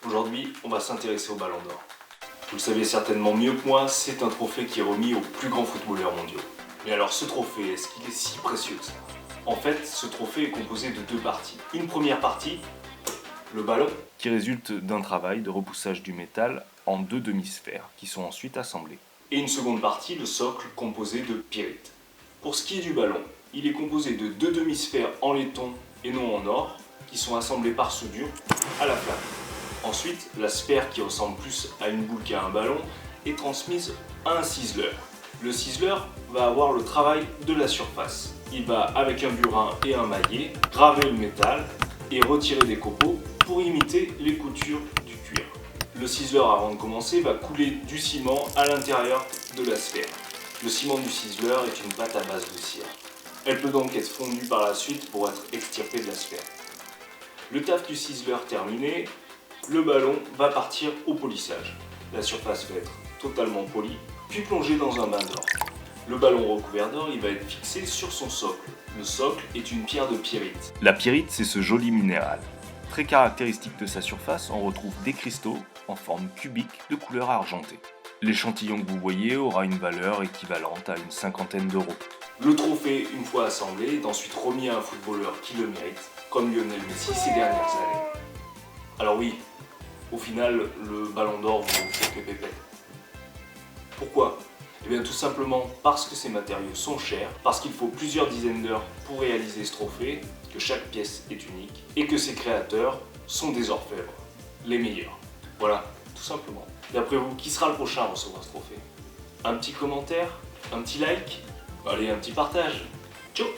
Aujourd'hui, on va s'intéresser au Ballon d'Or. Vous le savez certainement mieux que moi, c'est un trophée qui est remis aux plus grands footballeurs mondiaux. Mais alors ce trophée, est-ce qu'il est si précieux que ça? En fait, ce trophée est composé de deux parties. Une première partie, le ballon, qui résulte d'un travail de repoussage du métal en deux demi-sphères, qui sont ensuite assemblées. Et une seconde partie, le socle, composé de pyrite. Pour ce qui est du ballon, il est composé de deux demi-sphères en laiton et non en or, qui sont assemblées par soudure à la flamme. Ensuite, la sphère qui ressemble plus à une boule qu'à un ballon est transmise à un ciseleur. Le ciseleur va avoir le travail de la surface. Il va, avec un burin et un maillet, graver le métal et retirer des copeaux pour imiter les coutures du cuir. Le ciseleur, avant de commencer, va couler du ciment à l'intérieur de la sphère. Le ciment du ciseleur est une pâte à base de cire. Elle peut donc être fondue par la suite pour être extirpée de la sphère. Le taf du ciseleur terminé, le ballon va partir au polissage. La surface va être totalement polie, puis plongée dans un bain d'or. Le ballon recouvert d'or, il va être fixé sur son socle. Le socle est une pierre de pyrite. La pyrite, c'est ce joli minéral. Très caractéristique de sa surface, on retrouve des cristaux en forme cubique de couleur argentée. L'échantillon que vous voyez aura une valeur équivalente à une cinquantaine d'euros. Le trophée, une fois assemblé, est ensuite remis à un footballeur qui le mérite, comme Lionel Messi ces dernières années. Alors oui, au final, le Ballon d'Or vaut quelques pépettes. Pourquoi? Eh bien tout simplement parce que ces matériaux sont chers, parce qu'il faut plusieurs dizaines d'heures pour réaliser ce trophée, que chaque pièce est unique, et que ses créateurs sont des orfèvres, les meilleurs. Voilà, tout simplement. D'après vous, qui sera le prochain à recevoir ce trophée? Un petit commentaire? Un petit like? Allez, un petit partage. Ciao!